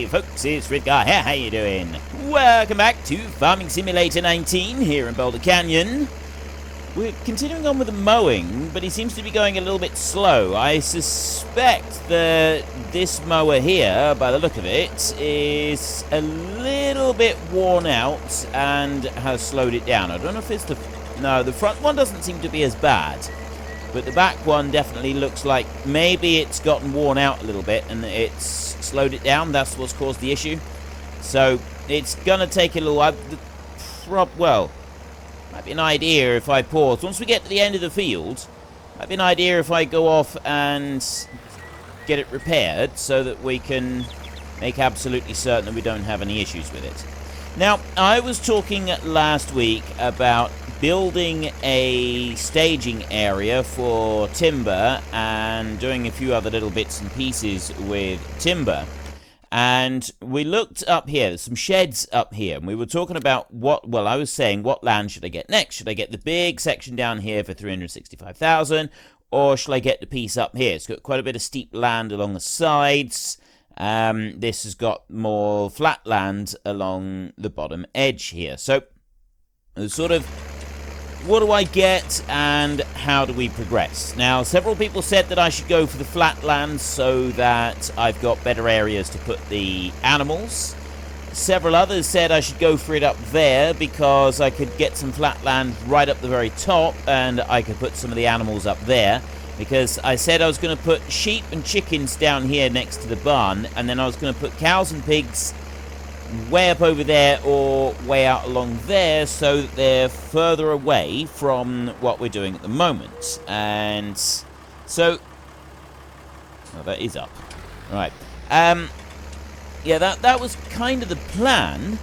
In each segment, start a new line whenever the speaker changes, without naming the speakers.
Hey folks, it's Ridgar here, how you doing? Welcome back to Farming Simulator 19 here in Boulder Canyon. We're continuing on with the mowing, but he seems to be going a little bit slow. I suspect that this mower here, by the look of it, is a little bit worn out and has slowed it down. I don't know if it's the... No, the front one doesn't seem to be as bad. But the back one definitely looks like maybe it's gotten worn out a little bit and it's slowed it down. That's what's caused the issue. So it's going to take a little while. Well, might be an idea if I pause. Once we get to the end of the field, might be an idea if I go off and get it repaired so that we can make absolutely certain that we don't have any issues with it. Now, I was talking last week about building a staging area for timber and doing a few other little bits and pieces with timber. And we looked up here, there's some sheds up here, and we were talking about I was saying, what land should I get next? Should I get the big section down here for 365,000, or should I get the piece up here? It's got quite a bit of steep land along the sides. This has got more flat land along the bottom edge here. So, sort of, what do I get and how do we progress? Now, several people said that I should go for the flat land so that I've got better areas to put the animals. Several others said I should go for it up there because I could get some flat land right up the very top and I could put some of the animals up there. Because I said I was going to put sheep and chickens down here next to the barn, and then I was going to put cows and pigs way up over there or way out along there so that they're further away from what we're doing at the moment. And so... Oh, that is up. Right. Yeah, that was kind of the plan.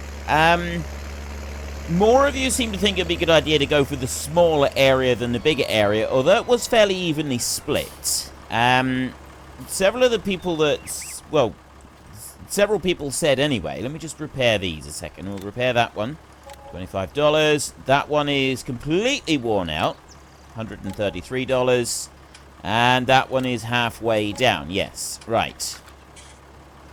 More of you seem to think it'd be a good idea to go for the smaller area than the bigger area, although it was fairly evenly split. Several of the people that... Well, several people said anyway. Let me just repair these a second. We'll repair that one. $25. That one is completely worn out. $133. And that one is halfway down. Yes, right.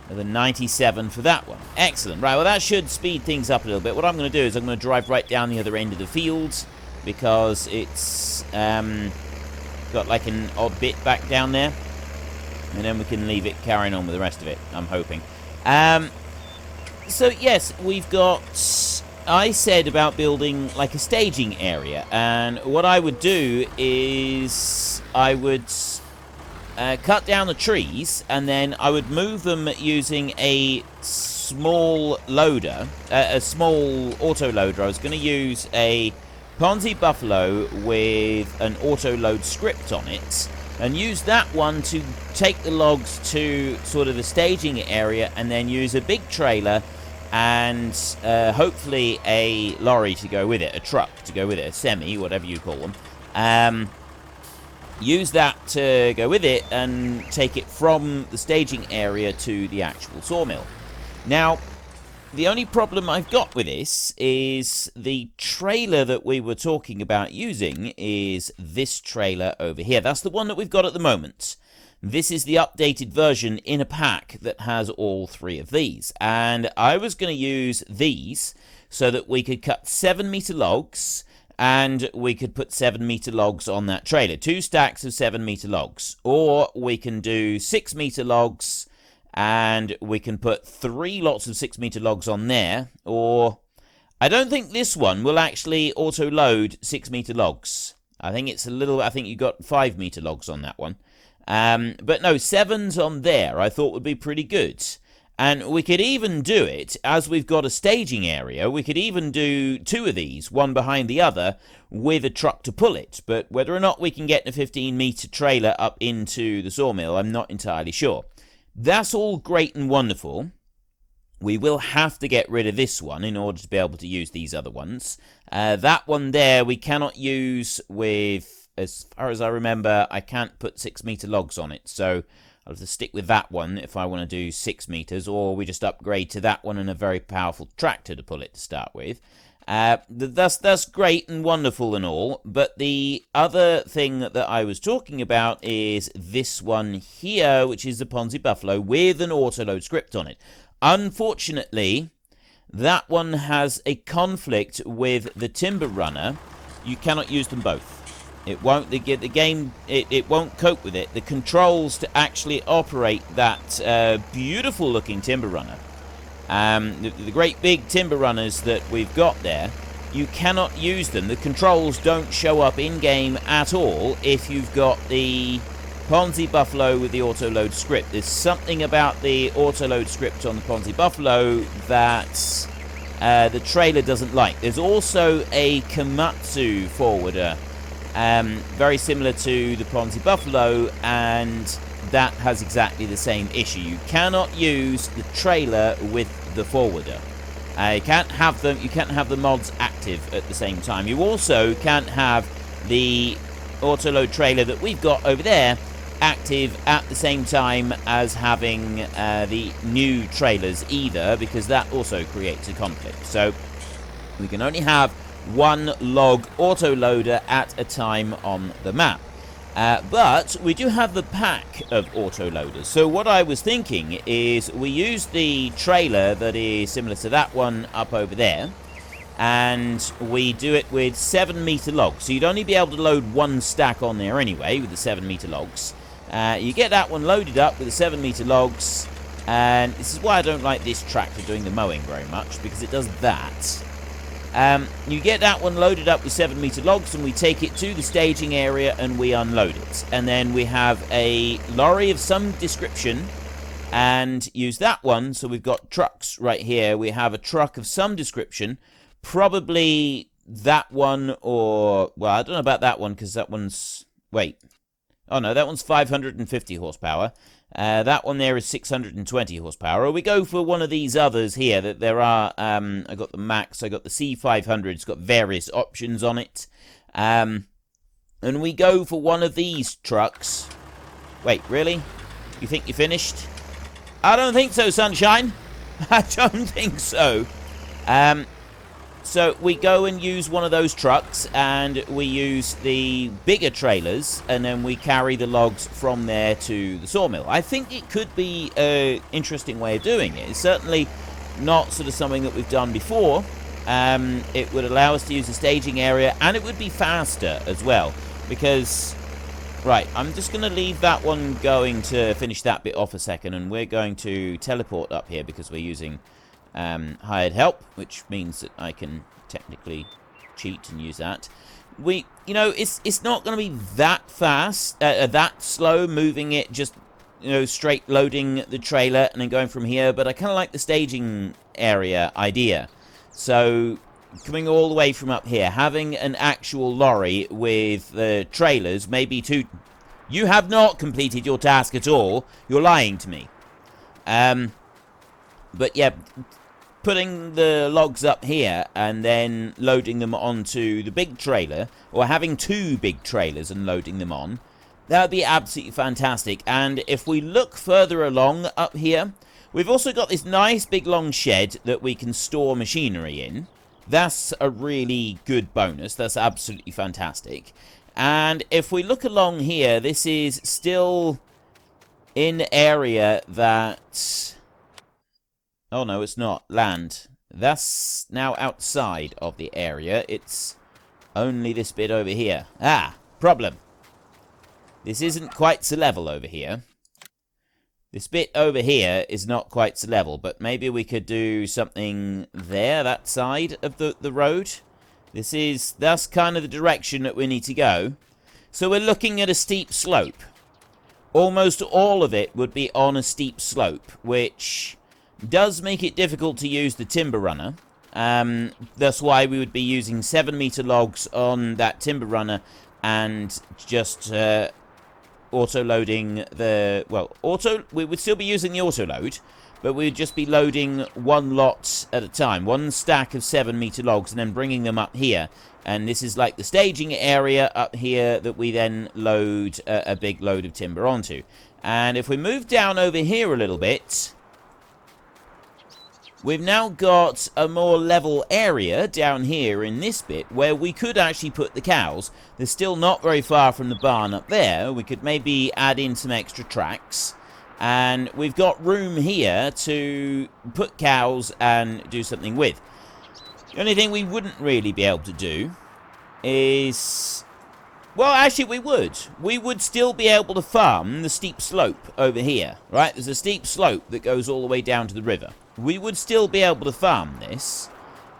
Another 97 for that one. Excellent. Right, well, that should speed things up a little bit. What I'm going to do is I'm going to drive right down the other end of the field because it's got like an odd bit back down there. And then we can leave it carrying on with the rest of it, I'm hoping. So, yes, we've got... I said about building like a staging area. And what I would do is I would... cut down the trees, and then I would move them using a small loader, a small autoloader. I was going to use a Ponzi Buffalo with an autoload script on it, and use that one to take the logs to sort of the staging area, and then use a big trailer and hopefully a lorry to go with it, a truck to go with it, a semi, whatever you call them. Use that to go with it and take it from the staging area to the actual sawmill. Now, the only problem I've got with this is the trailer that we were talking about using is this trailer over here. That's the one that we've got at the moment. This is the updated version in a pack that has all three of these. And I was going to use these so that we could cut 7-meter logs, and we could put 7-meter logs on that trailer. 2 stacks of 7-meter logs. Or we can do 6-meter logs, and we can put 3 lots of 6-meter logs on there. Or, I don't think this one will actually auto-load 6-meter logs. I think you got 5-meter logs on that one. But no, 7s on there I thought would be pretty good. And we could even do it, as we've got a staging area, we could even do 2 of these, one behind the other, with a truck to pull it. But whether or not we can get a 15-meter trailer up into the sawmill, I'm not entirely sure. That's all great and wonderful. We will have to get rid of this one in order to be able to use these other ones. That one there we cannot use with, as far as I remember, I can't put 6-meter logs on it. So I'll have to stick with that one if I want to do 6 meters, or we just upgrade to that one and a very powerful tractor to pull it to start with. That's great and wonderful and all, but the other thing that I was talking about is this one here, which is the Ponzi Buffalo with an autoload script on it. Unfortunately, that one has a conflict with the timber runner. You cannot use them both. It won't. The game. It won't cope with it. The controls to actually operate that beautiful-looking timber runner, the great big timber runners that we've got there, you cannot use them. The controls don't show up in-game at all if you've got the Ponzi Buffalo with the autoload script. There's something about the autoload script on the Ponzi Buffalo that the trailer doesn't like. There's also a Komatsu forwarder, very similar to the Ponzi Buffalo, and that has exactly the same issue. You cannot use the trailer with the forwarder. You can't have them. You can't have the mods active at the same time. You also can't have the autoload trailer that we've got over there active at the same time as having the new trailers either, because that also creates a conflict. So we can only have one log autoloader at a time on the map. But we do have the pack of autoloaders. So what I was thinking is we use the trailer that is similar to that one up over there, and we do it with 7-meter logs. So you'd only be able to load one stack on there anyway with the 7-meter logs. You get that one loaded up with the 7-meter logs, and this is why I don't like this tractor doing the mowing very much, because it does that. You get that one loaded up with 7-meter logs, and we take it to the staging area and we unload it. And then we have a lorry of some description and use that one. So we've got trucks right here. We have a truck of some description, probably that one, or, well, I don't know about that one, because that one's, wait. Oh no, that one's 550 horsepower. That one there is 620 horsepower. Or we go for one of these others here. That there are. I got the Max. I got the C500. It's got various options on it. And we go for one of these trucks. Wait, really? You think you're finished? I don't think so, Sunshine. I don't think so. So we go and use one of those trucks, and we use the bigger trailers, and then we carry the logs from there to the sawmill. I think it could be an interesting way of doing it. It's certainly not sort of something that we've done before. It would allow us to use the staging area, and it would be faster as well, because... Right, I'm just going to leave that one going to finish that bit off a second, and we're going to teleport up here because we're using... hired help, which means that I can technically cheat and use that. You know, it's not going to be that fast, that slow, moving it just, you know, straight loading the trailer and then going from here, but I kind of like the staging area idea. So, coming all the way from up here, having an actual lorry with the trailers, maybe two... You have not completed your task at all. You're lying to me. But yeah... Putting the logs up here and then loading them onto the big trailer, or having two big trailers and loading them on, that would be absolutely fantastic. And if we look further along up here, we've also got this nice big long shed that we can store machinery in. That's a really good bonus. That's absolutely fantastic. And if we look along here, this is still in area that... Oh, no, it's not. Land. That's now outside of the area. It's only this bit over here. Ah, problem. This isn't quite so level over here. This bit over here is not quite so level, but maybe we could do something there, that side of the road. That's kind of the direction that we need to go. So we're looking at a steep slope. Almost all of it would be on a steep slope, which... does make it difficult to use the timber runner. That's why we would be using 7-meter logs on that timber runner and just auto-loading the... Well, we would still be using the auto-load, but we would just be loading one lot at a time. One stack of 7-meter logs and then bringing them up here. And this is like the staging area up here that we then load a big load of timber onto. And if we move down over here a little bit... We've now got a more level area down here in this bit where we could actually put the cows. They're still not very far from the barn up there. We could maybe add in some extra tracks. And we've got room here to put cows and do something with. The only thing we wouldn't really be able to do is... Well, actually, we would. We would still be able to farm the steep slope over here, right? There's a steep slope that goes all the way down to the river. We would still be able to farm this.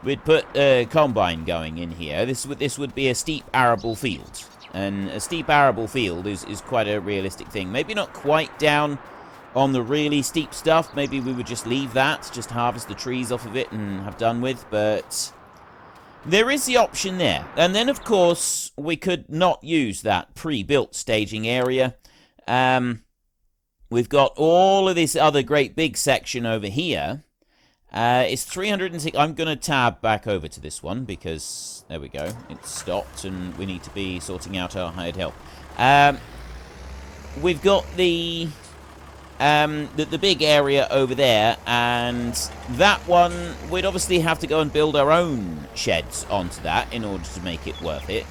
We'd put a combine going in here. This would be a steep arable field. And a steep arable field is quite a realistic thing. Maybe not quite down on the really steep stuff. Maybe we would just leave that, just harvest the trees off of it and have done with, but... There is the option there. And then, of course, we could not use that pre-built staging area. We've got all of this other great big section over here. It's 306. I'm going to tab back over to this one because, there we go, it's stopped and we need to be sorting out our hired help. We've got the big area over there, and that one, we'd obviously have to go and build our own sheds onto that in order to make it worth it.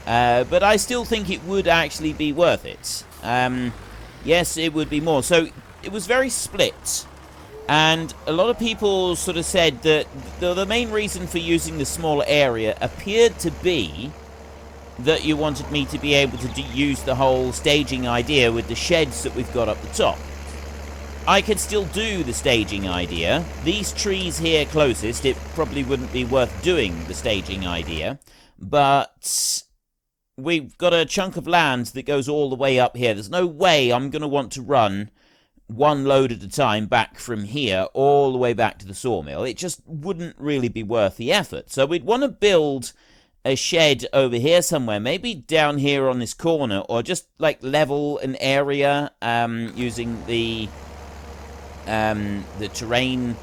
But I still think it would actually be worth it. Yes, it would be more. So it was very split. And a lot of people sort of said that the main reason for using the smaller area appeared to be that you wanted me to be able to use the whole staging idea with the sheds that we've got up the top. I could still do the staging idea. These trees here closest, it probably wouldn't be worth doing the staging idea. But we've got a chunk of land that goes all the way up here. There's no way I'm going to want to run one load at a time back from here all the way back to the sawmill. It just wouldn't really be worth the effort. So we'd want to build a shed over here somewhere, maybe down here on this corner, or just like level an area using the terrain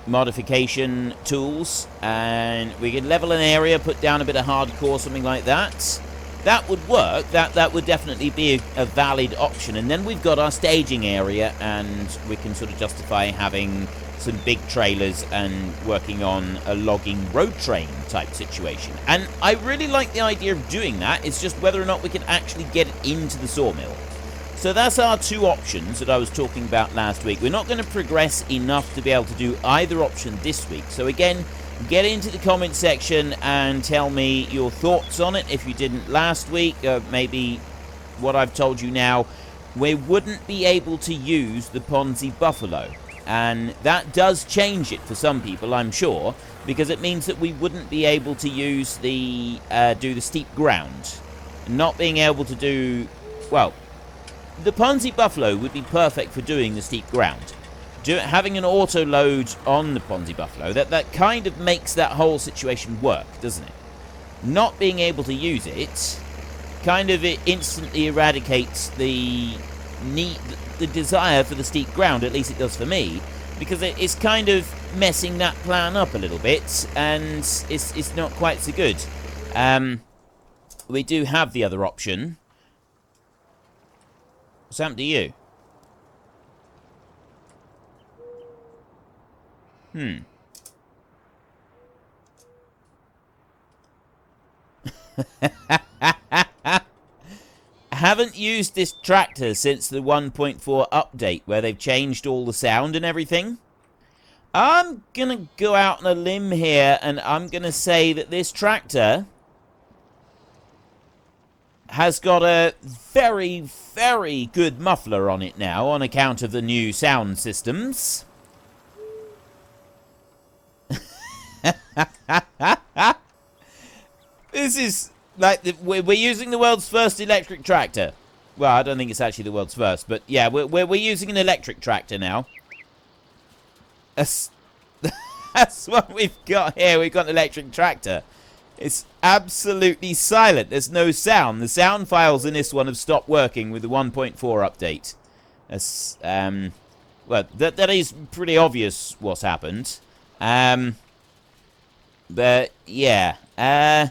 modification tools, and we can level an area, put down a bit of hardcore, something like that. That would work. That would definitely be a valid option. And then we've got our staging area, and we can sort of justify having some big trailers and working on a logging road train type situation. And I really like the idea of doing that. It's just whether or not we can actually get it into the sawmill. So that's our two options that I was talking about last week. We're not going to progress enough to be able to do either option this week. So again, get into the comment section and tell me your thoughts on it if you didn't last week. Maybe what I've told you now. We wouldn't be able to use the Ponzi Buffalo. And that does change it for some people, I'm sure, because it means that we wouldn't be able to use the do the steep ground. Not being able to do... Well, the Ponzi Buffalo would be perfect for doing the steep ground. Having an auto load on the Ponzi Buffalo, that kind of makes that whole situation work, doesn't it? Not being able to use it kind of instantly eradicates the desire for the steep ground, at least it does for me, because it's kind of messing that plan up a little bit, and it's not quite so good. We do have the other option. What's happened to you? Haven't used this tractor since the 1.4 update where they've changed all the sound and everything. I'm gonna go out on a limb here and I'm gonna say that this tractor has got a very, very good muffler on it now on account of the new sound systems. This is like we're using the world's first electric tractor. Well, I don't think it's actually the world's first, but yeah, we're using an electric tractor now. That's what we've got here. We've got an electric tractor. It's absolutely silent. There's no sound. The sound files in this one have stopped working with the 1.4 update. That's well, that is pretty obvious what's happened. But yeah, I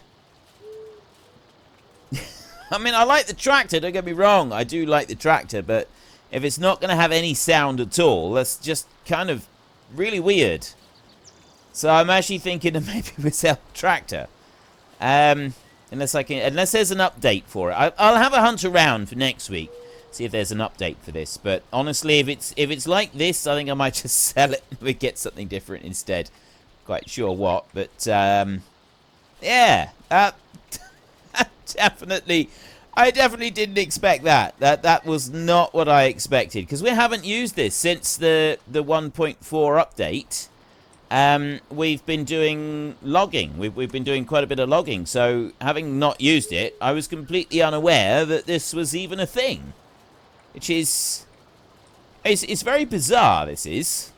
mean, I like the tractor, don't get me wrong, I do like the tractor, but if it's not going to have any sound at all, that's just kind of really weird. So I'm actually thinking of maybe we sell a tractor. Unless there's an update for it. I'll have a hunt around for next week See if there's an update for this. But honestly, if it's like this, I think I might just sell it and we get something different instead. Quite sure what, but yeah, definitely. I definitely didn't expect that. That was not what I expected, because we haven't used this since the 1.4 update. We've been doing logging. We've been doing quite a bit of logging. So having not used it, I was completely unaware that this was even a thing, which is it's very bizarre. This is.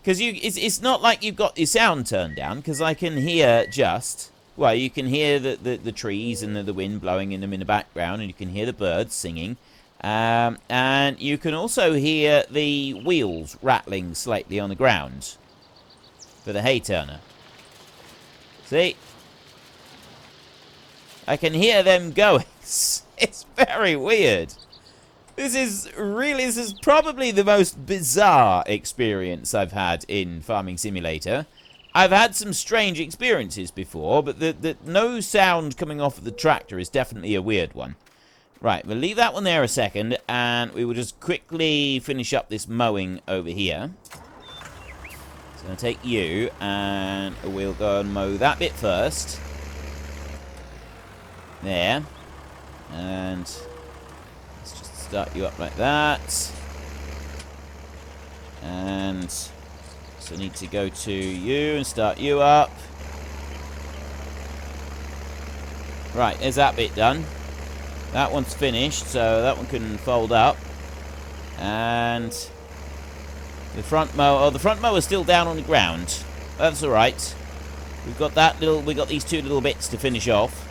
Because it's not like you've got your sound turned down, because I can hear just... Well, you can hear the trees and the wind blowing in them in the background, and you can hear the birds singing. And you can also hear the wheels rattling slightly on the ground for the hay turner. See? I can hear them going. It's very weird. This is probably the most bizarre experience I've had in Farming Simulator. I've had some strange experiences before, but the no sound coming off of the tractor is definitely a weird one. Right, we'll leave that one there a second, and we will just quickly finish up this mowing over here. So I'm going to take you, and we'll go and mow that bit first. There. And let's just start you up like that. And so I need to go to you and start you up. Right, there's that bit done. That one's finished, so that one can fold up. And the front mower, the front mower's still down on the ground. That's all right. We've got these two little bits to finish off.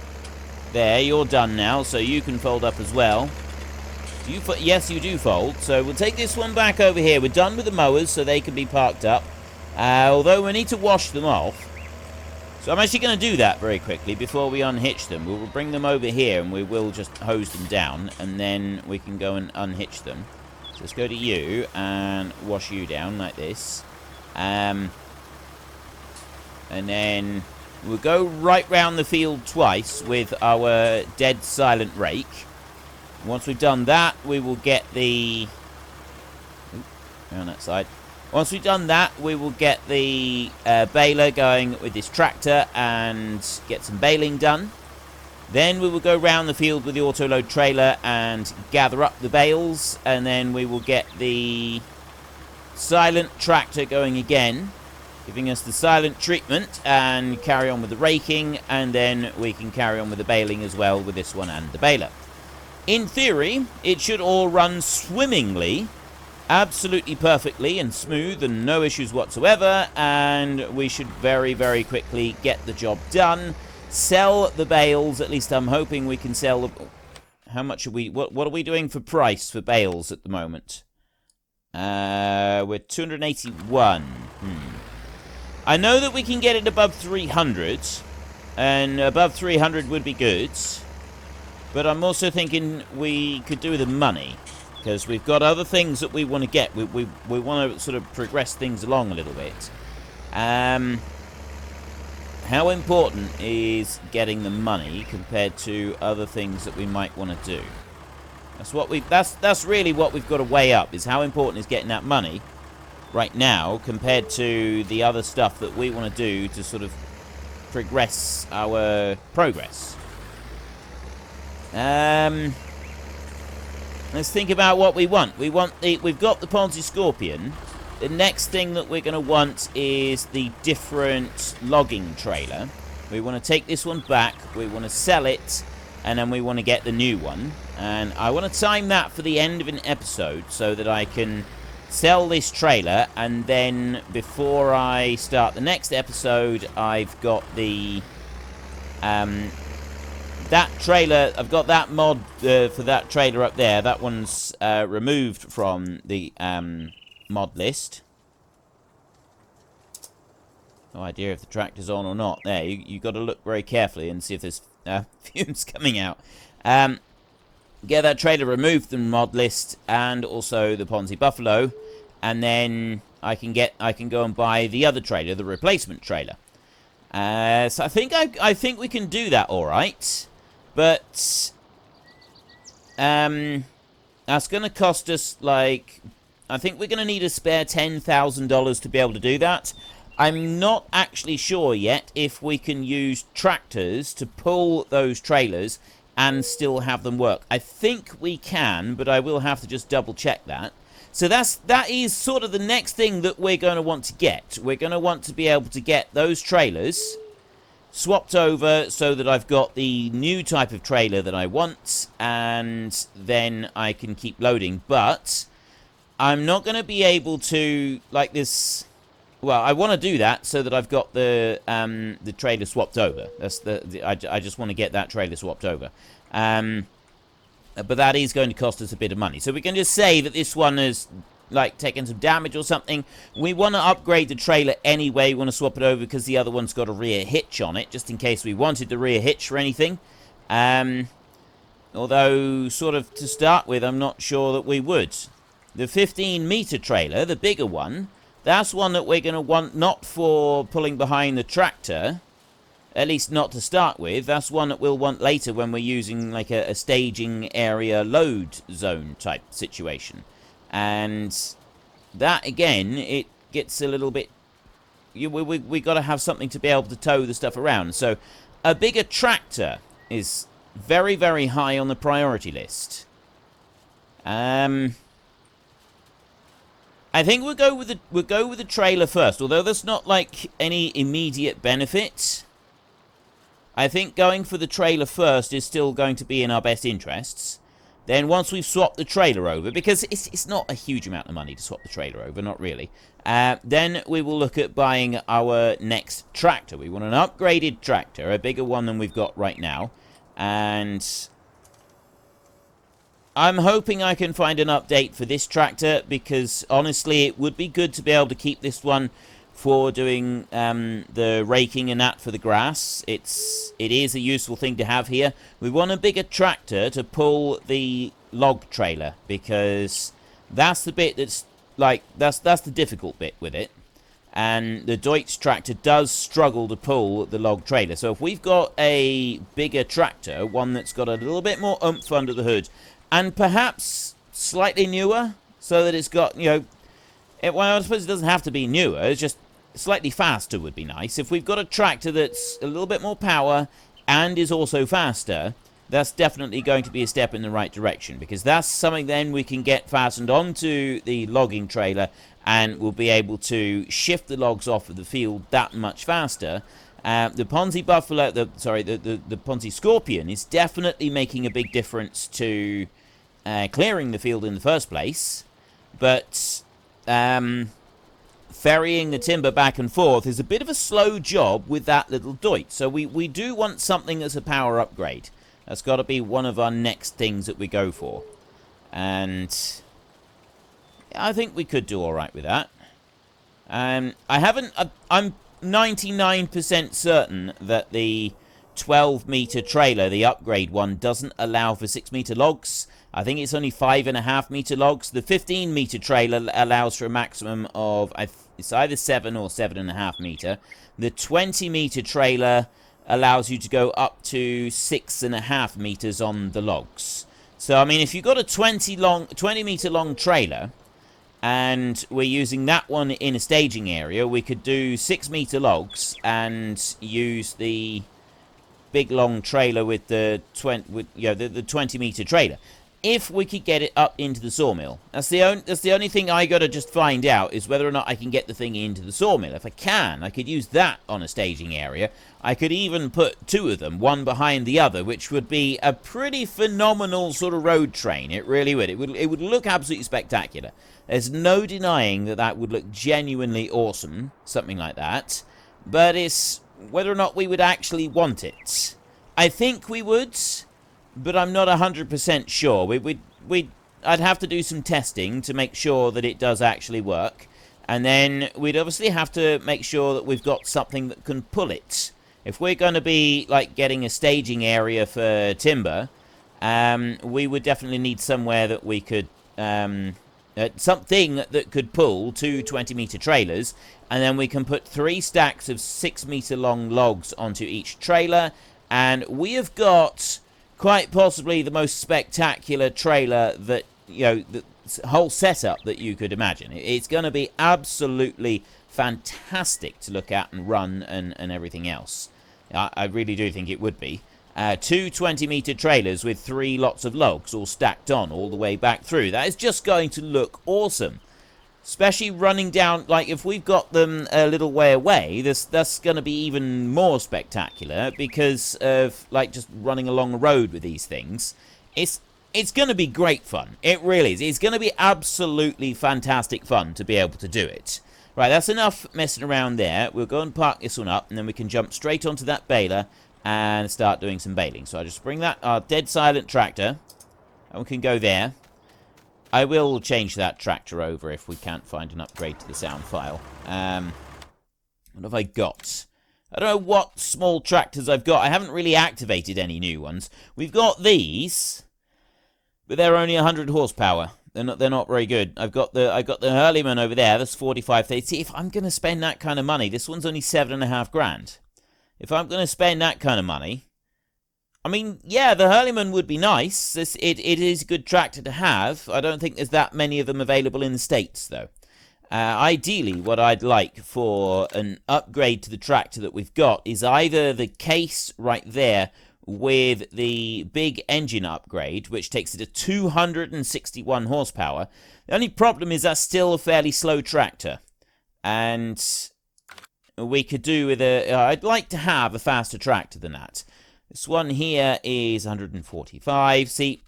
There, you're done now, so you can fold up as well. Yes, you do fold. So we'll take this one back over here. We're done with the mowers, so they can be parked up. Although we need to wash them off. So I'm actually going to do that very quickly before we unhitch them. We will bring them over here and we will just hose them down, and then we can go and unhitch them. So let's go to you and wash you down like this. And then we'll go right round the field twice with our dead silent rake. Once we've done that, we will get the... on that side. Once we've done that, we will get the baler going with this tractor and get some baling done. Then we will go round the field with the autoload trailer and gather up the bales. And then we will get the silent tractor going again, giving us the silent treatment, and carry on with the raking. And then we can carry on with the baling as well with this one and the baler. In theory, it should all run swimmingly, absolutely perfectly and smooth and no issues whatsoever, and we should very, very quickly get the job done. Sell the bales. At least I'm hoping we can sell. How much are we? What are we doing for price for bales at the moment? We're 281. I know that we can get it above 300, and above 300 would be good. But I'm also thinking we could do with the money, because we've got other things that we want to get. We want to sort of progress things along a little bit. How important is getting the money compared to other things that we might want to do? That's really what we've got to weigh up, is how important is getting that money right now compared to the other stuff that we want to do to sort of progress our progress. Let's think about what we want. We've got the Ponzi Scorpion. The next thing that we're going to want is the different logging trailer. We want to take this one back. We want to sell it. And then we want to get the new one. And I want to time that for the end of an episode so that I can sell this trailer. And then before I start the next episode, I've got the... that trailer, I've got that mod for that trailer up there. That one's removed from the mod list. No idea if the tractor's on or not. There, you got to look very carefully and see if there's fumes coming out. Get that trailer removed from the mod list, and also the Ponzi Buffalo, and then I can go and buy the other trailer, the replacement trailer. So I think we can do that all right. But That's going to cost us, like, I think we're going to need a spare $10,000 to be able to do that. I'm not actually sure yet if we can use tractors to pull those trailers and still have them work. I think we can, but I will have to just double check that. So that is sort of the next thing that we're going to want to get. We're going to want to be able to get those trailers swapped over so that I've got the new type of trailer that I want, and then I can keep loading. But I'm not going to be able to, like this. Well, I want to do that so that I've got the trailer swapped over. That's I just want to get that trailer swapped over. But that is going to cost us a bit of money. So we can just say that this one is, like, taking some damage or something. We want to upgrade the trailer anyway. We want to swap it over because the other one's got a rear hitch on it, just in case we wanted the rear hitch for anything. Although, sort of, to start with, I'm not sure that we would. The 15-meter trailer, the bigger one, that's one that we're going to want not for pulling behind the tractor, at least not to start with. That's one that we'll want later when we're using, like, a staging area load zone type situation. And that, again, it gets a little bit... We got to have something to be able to tow the stuff around. So a bigger tractor is very, very high on the priority list. I think we'll go with the trailer first, although there's not, like, any immediate benefit. I think going for the trailer first is still going to be in our best interests. Then once we've swapped the trailer over, because it's not a huge amount of money to swap the trailer over, not really, then we will look at buying our next tractor. We want an upgraded tractor, a bigger one than we've got right now. And I'm hoping I can find an update for this tractor, because honestly it would be good to be able to keep this one for doing the raking and that for the grass. It is a useful thing to have here. We want a bigger tractor to pull the log trailer, because that's the bit that's, like, that's the difficult bit with it. And the Deutz tractor does struggle to pull the log trailer. So if we've got a bigger tractor, one that's got a little bit more oomph under the hood, and perhaps slightly newer, so that it's got, well, I suppose it doesn't have to be newer, it's just slightly faster would be nice. If we've got a tractor that's a little bit more power and is also faster, that's definitely going to be a step in the right direction, because that's something then we can get fastened onto the logging trailer, and we'll be able to shift the logs off of the field that much faster. The Ponzi Buffalo, the Ponzi Scorpion is definitely making a big difference to clearing the field in the first place, but ferrying the timber back and forth is a bit of a slow job with that little Deutz. So we do want something that's a power upgrade. That's got to be one of our next things that we go for. And I think we could do all right with that. I'm 99% certain that the 12-meter trailer, the upgrade one, doesn't allow for 6-meter logs. I think it's only 5.5-meter logs. The 15-meter trailer allows for a maximum of, it's either 7 or 7.5 meter. The 20-meter trailer allows you to go up to 6.5 meters on the logs. So, I mean, if you've got a 20-meter long trailer, and we're using that one in a staging area, we could do 6-meter logs and use the big long trailer with the 20-meter trailer. If we could get it up into the sawmill. That's the only thing I got to just find out, is whether or not I can get the thing into the sawmill. If I can, I could use that on a staging area. I could even put 2 of them, one behind the other, which would be a pretty phenomenal sort of road train. It really would. It would look absolutely spectacular. There's no denying that that would look genuinely awesome, something like that. But it's whether or not we would actually want it. I think we would, but I'm not 100% sure. I'd have to do some testing to make sure that it does actually work. And then we'd obviously have to make sure that we've got something that can pull it. If we're going to be, like, getting a staging area for timber, we would definitely need somewhere that we could... something that could pull 2 20-meter trailers, and then we can put 3 stacks of 6-meter long logs onto each trailer. And we have got quite possibly the most spectacular trailer that, you know, the whole setup that you could imagine. It's going to be absolutely fantastic to look at and run and everything else. I really do think it would be. Two 20-meter trailers with 3 lots of logs all stacked on all the way back through. That is just going to look awesome. Especially running down, like, if we've got them a little way away, that's going to be even more spectacular because of, like, just running along the road with these things. It's going to be great fun. It really is. It's going to be absolutely fantastic fun to be able to do it. Right, that's enough messing around there. We'll go and park this one up, and then we can jump straight onto that baler and start doing some baling. So I'll just bring that, our dead silent tractor, and we can go there. I will change that tractor over if we can't find an upgrade to the sound file. What have I got? I don't know what small tractors I've got. I haven't really activated any new ones. We've got these, but they're only 100 horsepower. They're not very good. I got the Hurleyman over there. That's 45. See, if I'm going to spend that kind of money, this one's only 7.5 grand. If I'm going to spend that kind of money, I mean, yeah, the Hurleyman would be nice. It is a good tractor to have. I don't think there's that many of them available in the States, though. Ideally, what I'd like for an upgrade to the tractor that we've got is either the case right there with the big engine upgrade, which takes it to 261 horsepower. The only problem is that's still a fairly slow tractor. And we could do with I'd like to have a faster tractor than that. This one here is 145. See,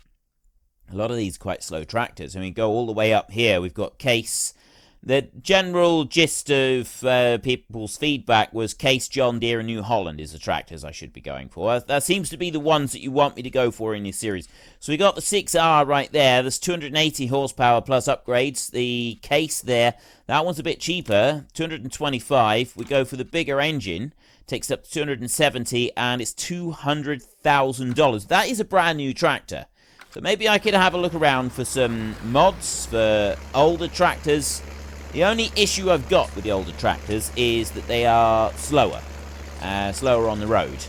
a lot of these quite slow tractors. I mean, go all the way up here. We've got Case. The general gist of people's feedback was Case, John Deere, and New Holland is the tractors I should be going for. That seems to be the ones that you want me to go for in this series. So we got the 6R right there. There's 280 horsepower plus upgrades. The Case there, that one's a bit cheaper, 225. We go for the bigger engine. Takes up to 270, and it's $200,000. That is a brand new tractor. So maybe I could have a look around for some mods for older tractors. The only issue I've got with the older tractors is that they are slower. Slower on the road.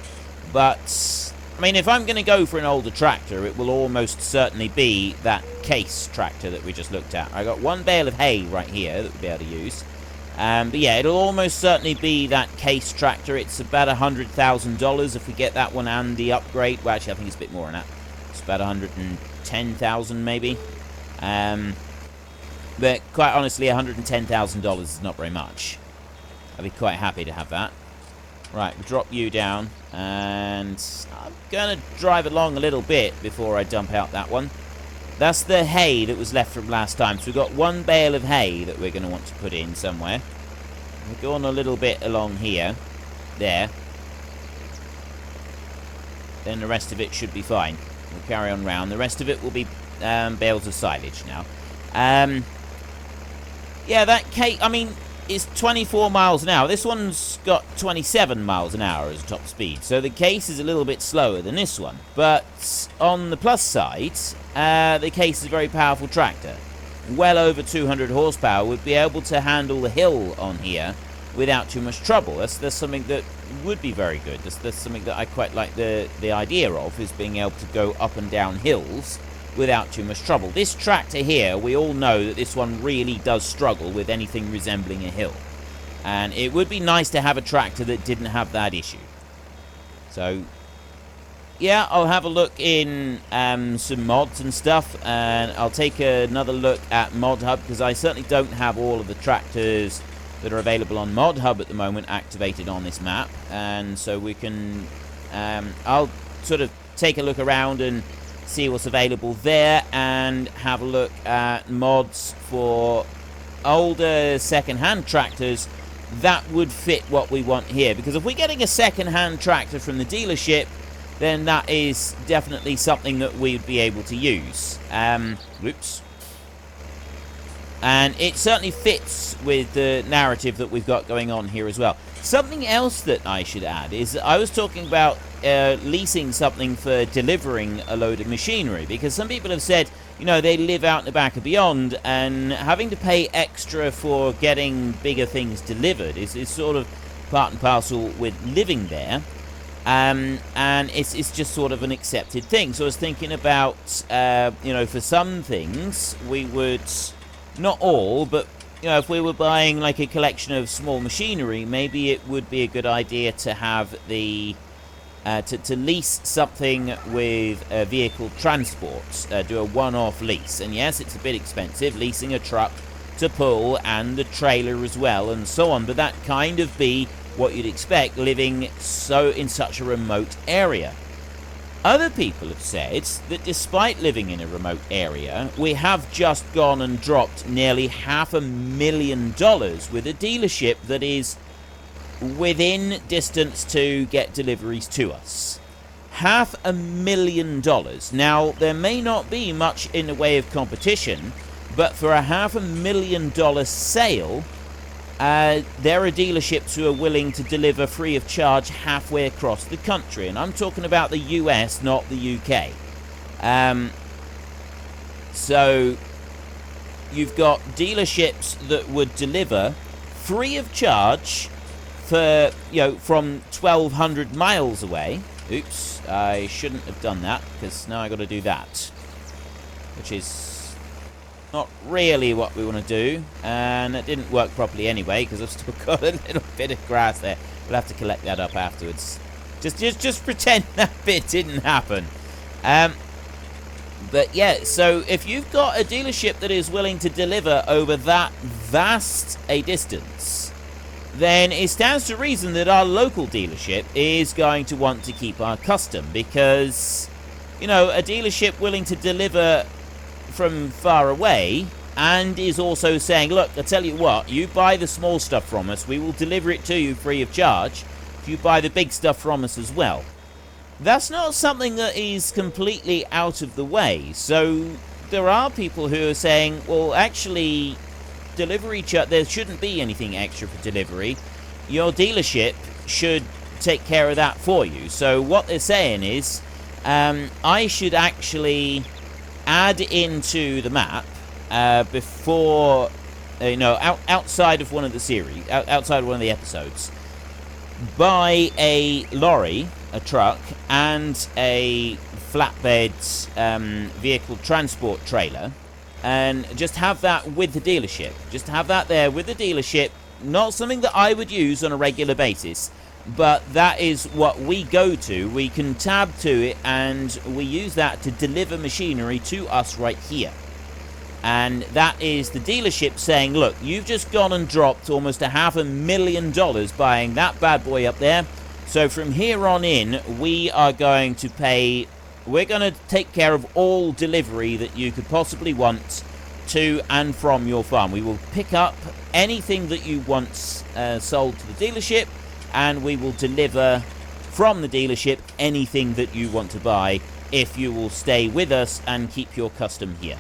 But, I mean, if I'm going to go for an older tractor, it will almost certainly be that Case tractor that we just looked at. I got one bale of hay right here that we'll be able to use. But yeah, it'll almost certainly be that Case tractor. It's about $100,000 if we get that one and the upgrade. Well, actually, I think it's a bit more than that. It's about 110,000 maybe. But quite honestly, $110,000 is not very much. I'd be quite happy to have that. Right, we'll drop you down, and I'm going to drive along a little bit before I dump out that one. That's the hay that was left from last time. So we've got one bale of hay that we're going to want to put in somewhere. We'll go on a little bit along here. There. Then the rest of it should be fine. We'll carry on round. The rest of it will be bales of silage now. Yeah, that cake, I mean, it's 24 miles an hour. This one's got 27 miles an hour as a top speed. So the Case is a little bit slower than this one. But on the plus side, the Case is a very powerful tractor. Well over 200 horsepower would be able to handle the hill on here without too much trouble. That's something that would be very good. That's something that I quite like the idea of, is being able to go up and down hills without too much trouble. This tractor here, we all know that this one really does struggle with anything resembling a hill. And it would be nice to have a tractor that didn't have that issue. So, yeah, I'll have a look in some mods and stuff, and I'll take another look at Mod Hub, because I certainly don't have all of the tractors that are available on Mod Hub at the moment activated on this map. And so we can, I'll sort of take a look around and see what's available there, and have a look at mods for older second-hand tractors that would fit what we want here. Because if we're getting a second-hand tractor from the dealership, then that is definitely something that we would be able to use. Whoops. And it certainly fits with the narrative that we've got going on here as well. Something else that I should add is that I was talking about leasing something for delivering a load of machinery, because some people have said, you know, they live out in the back of beyond, and having to pay extra for getting bigger things delivered is sort of part and parcel with living there. And it's just sort of an accepted thing. So I was thinking about, for some things, we would, not all, but, if we were buying like a collection of small machinery, maybe it would be a good idea to have the, to lease something with a vehicle transport, do a one-off lease. And yes, it's a bit expensive, leasing a truck to pull and the trailer as well and so on, but that kind of be what you'd expect living in such a remote area. Other people have said that despite living in a remote area, we have just gone and dropped nearly $500,000 with a dealership that is within distance to get deliveries to us. $500,000. Now, there may not be much in the way of competition, but for a $500,000 sale, there are dealerships who are willing to deliver free of charge halfway across the country. And I'm talking about the US, not the UK. So you've got dealerships that would deliver free of charge for, from 1,200 miles away. Oops, I shouldn't have done that, because now I got to do that, which is not really what we want to do, and it didn't work properly anyway because I've still got a little bit of grass there. We'll have to collect that up afterwards. Just pretend that bit didn't happen. But yeah, so if you've got a dealership that is willing to deliver over that vast a distance, then it stands to reason that our local dealership is going to want to keep our custom, because, a dealership willing to deliver from far away and is also saying, look, I tell you what, you buy the small stuff from us, we will deliver it to you free of charge if you buy the big stuff from us as well. That's not something that is completely out of the way. So there are people who are saying, well, actually, there shouldn't be anything extra for delivery. Your dealership should take care of that for you. So what they're saying is, I should actually add into the map before, outside of one of the series, outside of one of the episodes, buy a lorry, a truck, and a flatbed vehicle transport trailer, and just have that with the dealership. Just have that there with the dealership. Not something that I would use on a regular basis, but that is what we go to. We can tab to it, and we use that to deliver machinery to us right here. And that is the dealership saying, look, you've just gone and dropped almost $500,000 buying that bad boy up there. So from here on in, we're going to take care of all delivery that you could possibly want to and from your farm. We will pick up anything that you want sold to the dealership, and we will deliver from the dealership anything that you want to buy if you will stay with us and keep your custom here.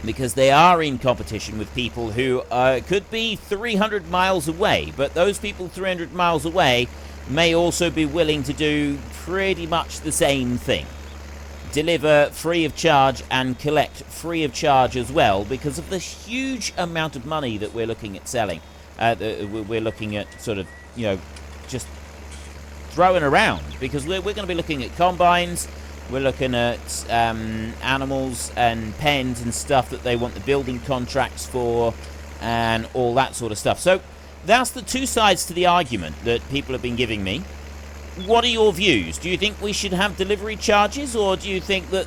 Because they are in competition with people who could be 300 miles away, but those people 300 miles away may also be willing to do pretty much the same thing. Deliver free of charge and collect free of charge as well, because of the huge amount of money that we're looking at selling. We're looking at sort of, just throwing around, because we're going to be looking at combines, we're looking at animals and pens and stuff that they want the building contracts for, and all that sort of stuff. So that's the two sides to the argument that people have been giving me. What are your views? Do you think we should have delivery charges, or do you think that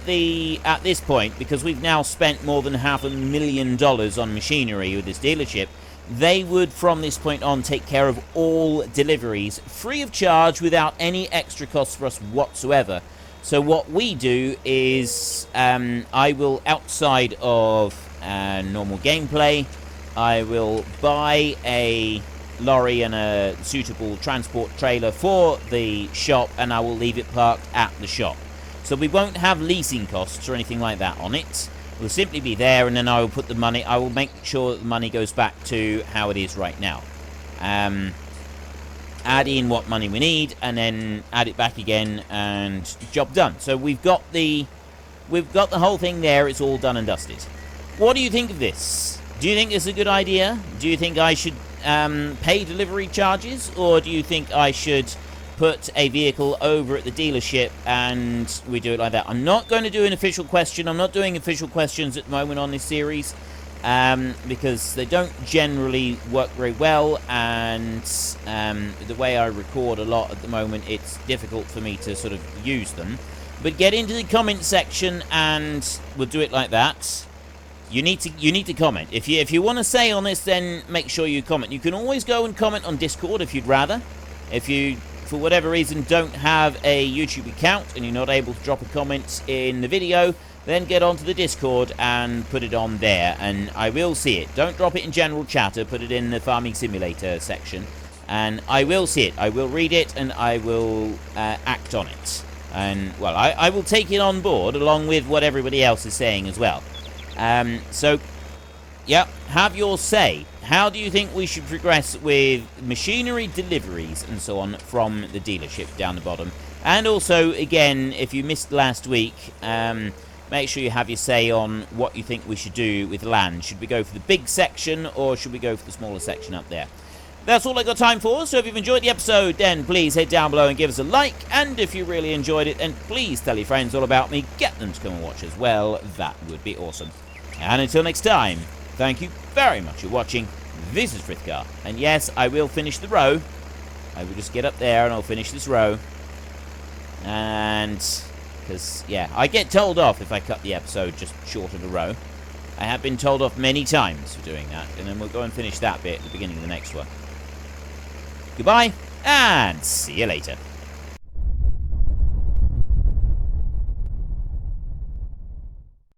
at this point, because we've now spent more than $500,000 on machinery with this dealership, they would from this point on take care of all deliveries free of charge without any extra costs for us whatsoever? So what we do is, I will, outside of normal gameplay, I will buy a lorry and a suitable transport trailer for the shop, and I will leave it parked at the shop. So we won't have leasing costs or anything like that on it. It will simply be there, and then I will put the money, I will make sure that the money goes back to how it is right now. Add in what money we need, and then add it back again, and job done. So we've got the whole thing there. It's all done and dusted. What do you think of this? Do you think it's a good idea? Do you think I should pay delivery charges, or do you think I should put a vehicle over at the dealership, and we do it like that. I'm not going to do an official question. I'm not doing official questions at the moment on this series, because they don't generally work very well, and the way I record a lot at the moment, it's difficult for me to sort of use them. But get into the comment section, and we'll do it like that. You need to comment. If you want to say on this, then make sure you comment. You can always go and comment on Discord if you'd rather. If you, for whatever reason, don't have a YouTube account and you're not able to drop a comment in the video, then get onto the Discord and put it on there, and I will see it. Don't drop it in general chatter, put it in the Farming Simulator section, and I will see it. I will read it, and I will act on it. And, well, I will take it on board, along with what everybody else is saying as well. So, yeah, have your say. How do you think we should progress with machinery deliveries and so on from the dealership down the bottom? And also, again, if you missed last week, make sure you have your say on what you think we should do with land. Should we go for the big section, or should we go for the smaller section up there? That's all I got time for, so if you've enjoyed the episode, then please head down below and give us a like, and if you really enjoyed it, then please tell your friends all about me, get them to come and watch as well. That would be awesome. And until next time, thank you very much for watching. This is Frithgar, and yes, I will finish the row. I will just get up there and I'll finish this row. And, because, yeah, I get told off if I cut the episode just short of a row. I have been told off many times for doing that, and then we'll go and finish that bit at the beginning of the next one. Goodbye, and see you later.